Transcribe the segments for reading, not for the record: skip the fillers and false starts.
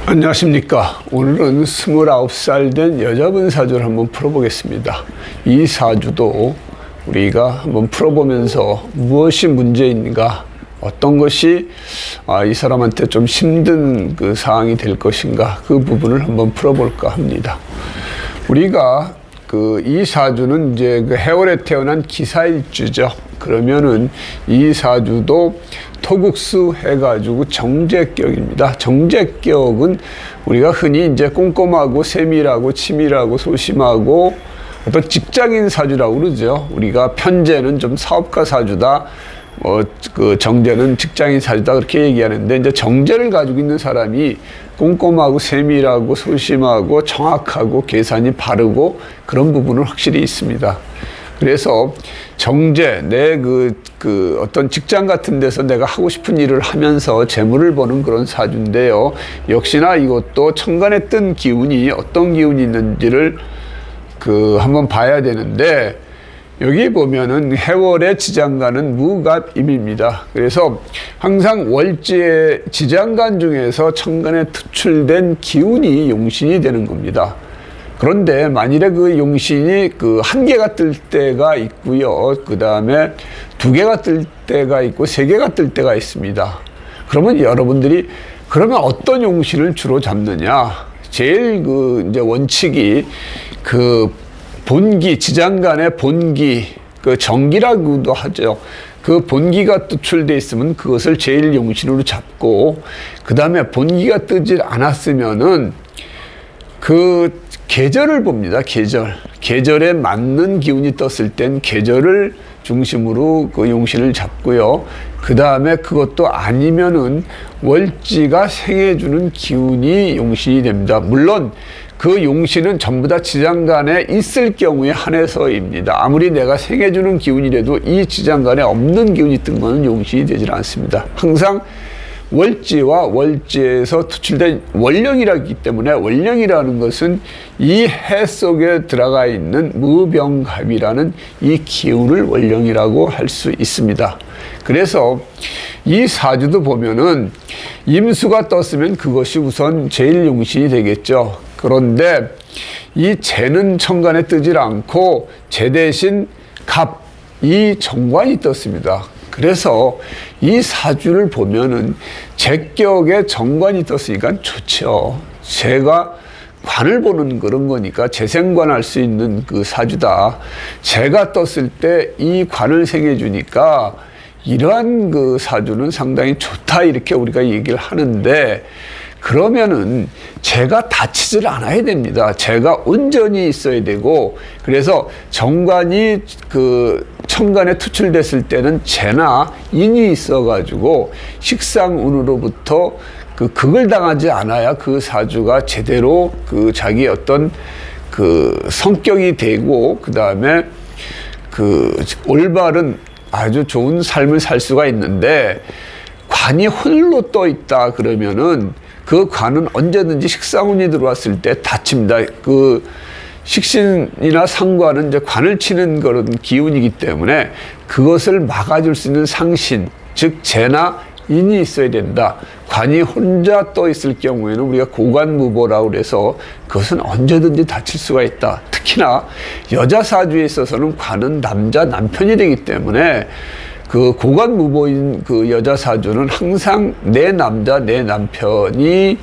안녕하십니까. 오늘은 29살 된 여자분 사주를 한번 풀어보겠습니다. 이 사주도 우리가 한번 풀어보면서 무엇이 문제인가, 어떤 것이 이 사람한테 좀 힘든 그 사항이 될 것인가, 그 부분을 한번 풀어볼까 합니다. 우리가 이 사주는 이제 그 해월에 태어난 기사일주죠. 그러면은 이 사주도 토국수 해가지고 정제격입니다. 정제격은 우리가 흔히 이제 꼼꼼하고 세밀하고 치밀하고 소심하고 어떤 직장인 사주라고 그러죠. 우리가 편제는 좀 사업가 사주다, 그 정제는 직장인 사주다, 그렇게 얘기하는데, 이제 정제를 가지고 있는 사람이 꼼꼼하고 세밀하고 소심하고 정확하고 계산이 바르고 그런 부분은 확실히 있습니다. 그래서 정제, 내 어떤 직장 같은 데서 내가 하고 싶은 일을 하면서 재물을 버는 그런 사주인데요. 역시나 이것도 천간에 뜬 기운이 어떤 기운이 있는지를 한번 봐야 되는데, 여기 보면은 해월의 지장간은 무갑임입니다. 그래서 항상 월지의 지장간 중에서 천간에 투출된 기운이 용신이 되는 겁니다. 그런데 만일에 그 용신이 한 개가 뜰 때가 있고요. 그 다음에 두 개가 뜰 때가 있고 세 개가 뜰 때가 있습니다. 그러면 여러분들이 그러면 어떤 용신을 주로 잡느냐? 제일 이제 원칙이 본기, 지장간의 본기, 정기라고도 하죠. 그 본기가 투출돼 있으면 그것을 제일 용신으로 잡고, 그 다음에 본기가 뜨질 않았으면은 계절을 봅니다. 계절에 맞는 기운이 떴을 땐 계절을 중심으로 그 용신을 잡고요. 그 다음에 그것도 아니면은 월지가 생해주는 기운이 용신이 됩니다. 물론 그 용신은 전부 다 지장간에 있을 경우에 한해서입니다. 아무리 내가 생해주는 기운이라도 이 지장간에 없는 기운이 뜬 것은 용신이 되질 않습니다. 항상 월지와 월지에서 투출된 월령이라기 때문에, 월령이라는 것은 이 해 속에 들어가 있는 무병갑이라는 이 기운을 월령이라고 할 수 있습니다. 그래서 이 사주도 보면은 임수가 떴으면 그것이 우선 제일 용신이 되겠죠. 그런데 이 재는 천간에 뜨질 않고 재 대신 갑, 이 정관이 떴습니다. 그래서 이 사주를 보면은 재격에 정관이 떴으니까 좋죠. 재가 관을 보는 그런 거니까 재생관할 수 있는 그 사주다. 재가 떴을 때 이 관을 생해주니까 이러한 그 사주는 상당히 좋다, 이렇게 우리가 얘기를 하는데, 그러면은 재가 다치질 않아야 됩니다. 재가 온전히 있어야 되고, 그래서 정관이 천간에 투출됐을 때는 재나 인이 있어가지고 식상운으로부터 극을 당하지 않아야 그 사주가 제대로 자기 어떤 성격이 되고, 그 다음에 올바른 아주 좋은 삶을 살 수가 있는데, 관이 홀로 떠 있다 그러면은 그 관은 언제든지 식상운이 들어왔을 때 다칩니다. 식신이나 상관은 이제 관을 치는 그런 기운이기 때문에 그것을 막아줄 수 있는 상신, 즉 재나 인이 있어야 된다. 관이 혼자 떠 있을 경우에는 우리가 고관무보라고 그래서 그것은 언제든지 다칠 수가 있다. 특히나 여자 사주에 있어서는 관은 남편이 되기 때문에 고관무보인 여자 사주는 항상 내 남자, 내 남편이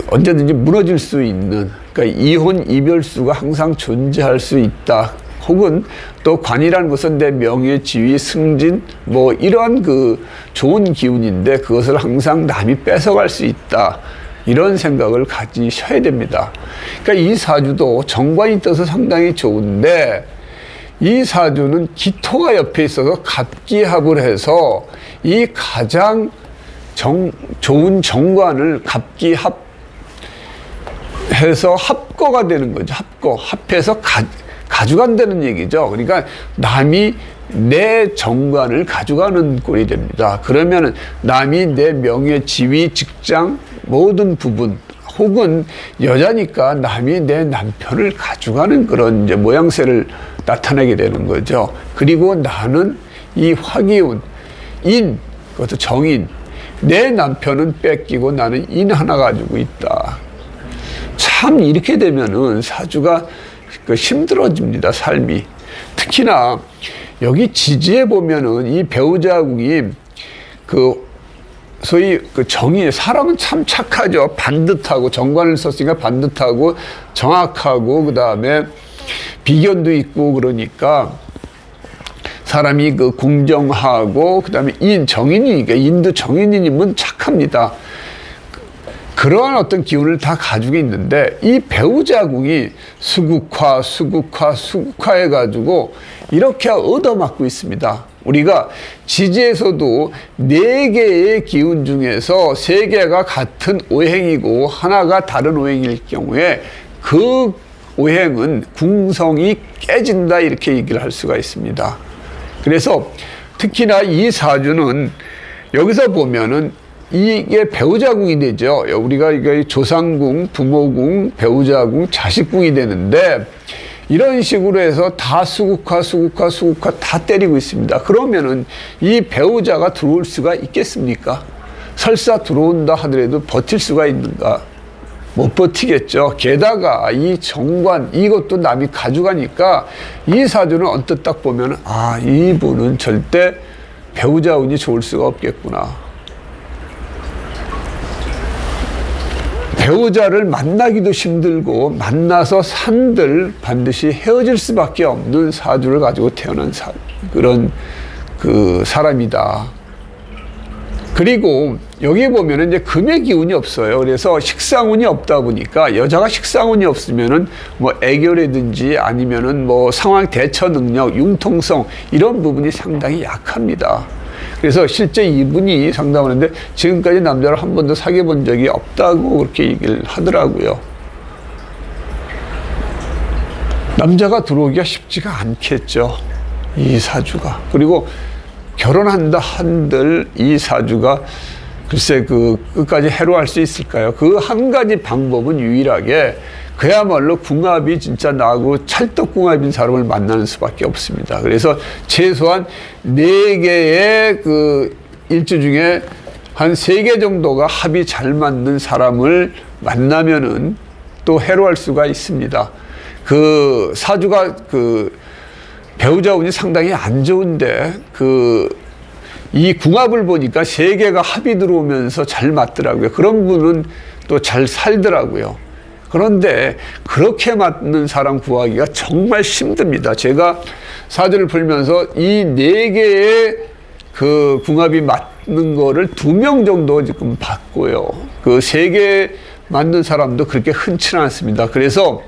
언제든지 무너질 수 있는, 그러니까 이혼, 이별수가 항상 존재할 수 있다. 혹은 또 관이라는 것은 내 명예, 지위, 승진, 이러한 좋은 기운인데 그것을 항상 남이 뺏어갈 수 있다. 이런 생각을 가지셔야 됩니다. 그러니까 이 사주도 정관이 떠서 상당히 좋은데, 이 사주는 기토가 옆에 있어서 갑기합을 해서 이 가장 좋은 정관을 갑기합해서 합거가 되는 거죠. 합해서 가져간다는 얘기죠. 그러니까 남이 내 정관을 가져가는 꼴이 됩니다. 그러면은 남이 내 명예, 지위, 직장 모든 부분, 혹은 여자니까 남이 내 남편을 가져가는 그런 이제 모양새를 나타내게 되는 거죠. 그리고 나는 이 화기운, 그것도 정인, 내 남편은 뺏기고 나는 인 하나 가지고 있다. 참 이렇게 되면은 사주가 힘들어집니다, 삶이. 특히나 여기 지지에 보면은 이 배우자궁이 소위 정의, 사람은 참 착하죠. 반듯하고, 정관을 썼으니까 반듯하고 정확하고, 그 다음에 비견도 있고, 그러니까 사람이 공정하고, 그 다음에 정인이니까, 인도 정인이면 착합니다. 그러한 어떤 기운을 다 가지고 있는데, 이 배우자궁이 수국화 해가지고 이렇게 얻어맞고 있습니다. 우리가 지지에서도 4개의 기운 중에서 3개가 같은 오행이고 하나가 다른 오행일 경우에 그 오행은 궁성이 깨진다, 이렇게 얘기를 할 수가 있습니다. 그래서 특히나 이 사주는 여기서 보면은 이게 배우자궁이 되죠. 우리가 이게 조상궁, 부모궁, 배우자궁, 자식궁이 되는데, 이런 식으로 해서 다 수국화 다 때리고 있습니다. 그러면은 이 배우자가 들어올 수가 있겠습니까? 설사 들어온다 하더라도 버틸 수가 있는가? 못 버티겠죠. 게다가 이 정관, 이것도 남이 가져가니까 이 사주는 언뜻 딱 보면, 아, 이분은 절대 배우자 운이 좋을 수가 없겠구나. 배우자를 만나기도 힘들고 만나서 산들 반드시 헤어질 수밖에 없는 사주를 가지고 태어난 그런 사람이다. 그리고 여기 보면은 이제 금의 기운이 없어요. 그래서 식상운이 없다 보니까, 여자가 식상운이 없으면은 뭐 애교라든지 아니면은 뭐 상황 대처 능력, 융통성, 이런 부분이 상당히 약합니다. 그래서 실제 이분이 상담하는데 지금까지 남자를 한 번도 사귀어 본 적이 없다고 그렇게 얘기를 하더라고요. 남자가 들어오기가 쉽지가 않겠죠, 이 사주가. 그리고 결혼한다 한들 이 사주가 글쎄 끝까지 해로할 수 있을까요? 그 한 가지 방법은 유일하게 그야말로 궁합이 진짜 나고 찰떡궁합인 사람을 만나는 수밖에 없습니다. 그래서 최소한 4개의 일주 중에 한 3개 정도가 합이 잘 맞는 사람을 만나면은 또 해로할 수가 있습니다. 사주가 배우자 운이 상당히 안 좋은데 이 궁합을 보니까 3개가 합이 들어오면서 잘 맞더라고요. 그런 분은 또 잘 살더라고요. 그런데 그렇게 맞는 사람 구하기가 정말 힘듭니다. 제가 사주를 풀면서 이 4개의 궁합이 맞는 거를 2명 정도 지금 봤고요. 3개 맞는 사람도 그렇게 흔치 않습니다. 그래서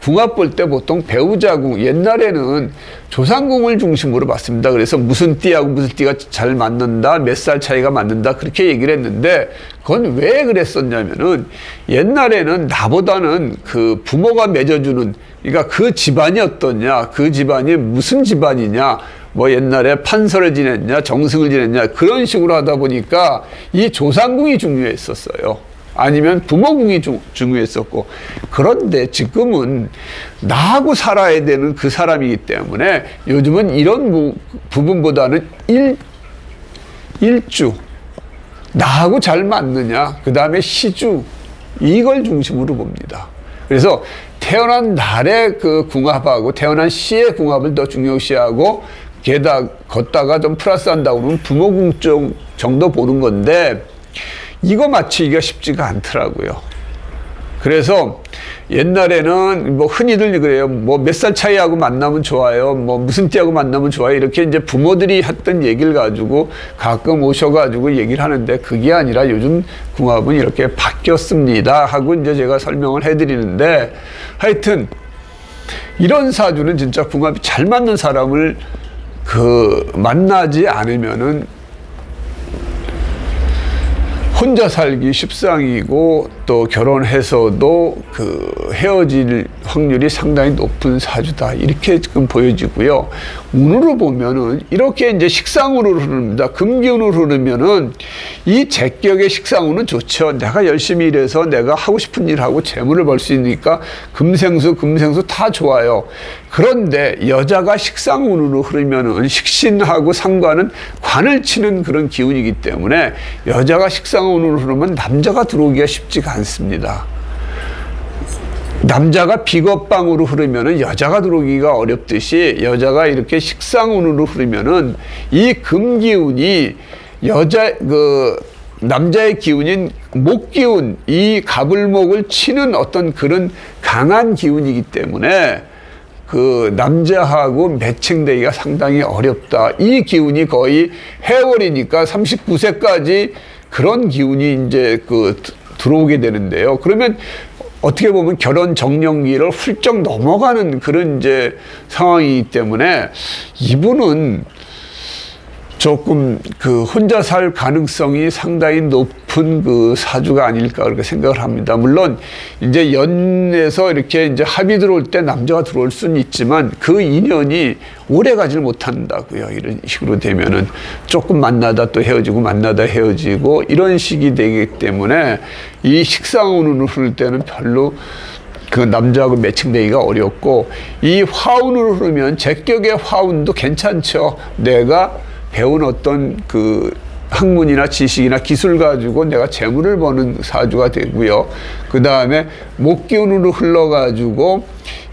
궁합 볼 때 보통 배우자궁, 옛날에는 조상궁을 중심으로 봤습니다. 그래서 무슨 띠하고 무슨 띠가 잘 맞는다, 몇 살 차이가 맞는다, 그렇게 얘기를 했는데, 그건 왜 그랬었냐면은 옛날에는 나보다는 부모가 맺어주는, 그러니까 그 집안이 어떠냐, 그 집안이 무슨 집안이냐, 뭐 옛날에 판서를 지냈냐, 정승을 지냈냐, 그런 식으로 하다 보니까 이 조상궁이 중요했었어요. 아니면 부모궁이 중요했었고. 그런데 지금은 나하고 살아야 되는 그 사람이기 때문에 요즘은 이런 부분보다는 일주, 나하고 잘 맞느냐, 그 다음에 시주, 이걸 중심으로 봅니다. 그래서 태어난 날의 궁합하고 태어난 시의 궁합을 더 중요시하고, 게다가 걷다가 좀 플러스 한다고 그러면 부모궁 정도 보는 건데, 이거 맞추기가 쉽지가 않더라고요. 그래서 옛날에는 뭐 흔히들 그래요. 뭐 몇 살 차이하고 만나면 좋아요. 뭐 무슨 띠하고 만나면 좋아요. 이렇게 이제 부모들이 했던 얘기를 가지고 가끔 오셔가지고 얘기를 하는데, 그게 아니라 요즘 궁합은 이렇게 바뀌었습니다 하고 이제 제가 설명을 해드리는데, 하여튼 이런 사주는 진짜 궁합이 잘 맞는 사람을 만나지 않으면은 혼자 살기 십상이고 또 결혼해서도 그 헤어질 확률이 상당히 높은 사주다 이렇게 지금 보여지고요. 운으로 보면은 이렇게 이제 식상운으로 흐릅니다. 금기운으로 흐르면은 이 제격의 식상운은 좋죠. 내가 열심히 일해서 내가 하고 싶은 일 하고 재물을 벌 수 있으니까 금생수 다 좋아요. 그런데 여자가 식상운으로 흐르면은 식신하고 상관은 관을 치는 그런 기운이기 때문에 여자가 식상운으로 흐르면 남자가 들어오기가 쉽지가 않습니다. 남자가 비겁방으로 흐르면은 여자가 들어오기가 어렵듯이 여자가 이렇게 식상운으로 흐르면은 이 금기운이 남자의 기운인 목기운, 이 가불목을 치는 어떤 그런 강한 기운이기 때문에 그 남자하고 매칭되기가 상당히 어렵다. 이 기운이 거의 해월이니까 39세까지 그런 기운이 이제 들어오게 되는데요. 그러면 어떻게 보면 결혼 정년기를 훌쩍 넘어가는 그런 이제 상황이기 때문에 이분은 조금 혼자 살 가능성이 상당히 높은 사주가 아닐까 그렇게 생각을 합니다. 물론 이제 연에서 이렇게 이제 합이 들어올 때 남자가 들어올 수는 있지만 그 인연이 오래 가질 못한다고요. 이런 식으로 되면은 조금 만나다 또 헤어지고 만나다 헤어지고 이런 식이 되기 때문에 이 식상운으로 흐를 때는 별로 그 남자하고 매칭되기가 어렵고 이 화운으로 흐르면 제격의 화운도 괜찮죠. 내가 배운 어떤 학문이나 지식이나 기술 가지고 내가 재물을 버는 사주가 되고요. 그 다음에 목기운으로 흘러가지고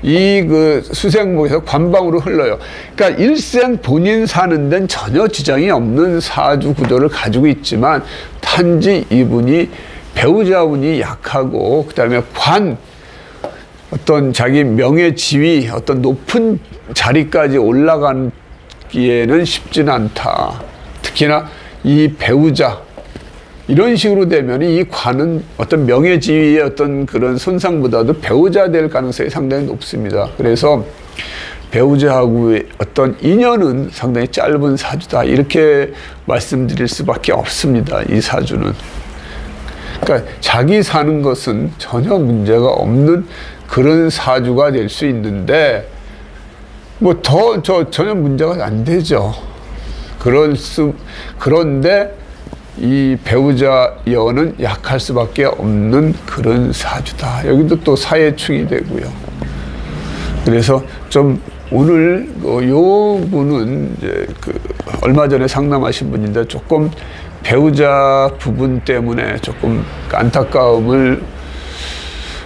이 수생목에서 관방으로 흘러요. 그러니까 일생 본인 사는 데는 전혀 지장이 없는 사주 구조를 가지고 있지만 단지 이분이 배우자운이 약하고 그 다음에 어떤 자기 명예 지위 어떤 높은 자리까지 올라가기에는 쉽지는 않다. 특히나 이 배우자 이런 식으로 되면 이 관은 어떤 명예 지위의 어떤 그런 손상보다도 배우자 될 가능성이 상당히 높습니다. 그래서 배우자하고의 어떤 인연은 상당히 짧은 사주다 이렇게 말씀드릴 수밖에 없습니다. 이 사주는. 그러니까 자기 사는 것은 전혀 문제가 없는 그런 사주가 될 수 있는데 전혀 문제가 안 되죠. 그런데 이 배우자 여는 약할 수밖에 없는 그런 사주다. 여기도 또 사회충이 되고요. 그래서 좀 오늘 요 분은 이제 얼마 전에 상담하신 분인데 조금 배우자 부분 때문에 조금 안타까움을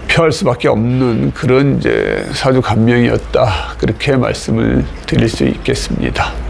표할 수밖에 없는 그런 이제 사주 감명이었다. 그렇게 말씀을 드릴 수 있겠습니다.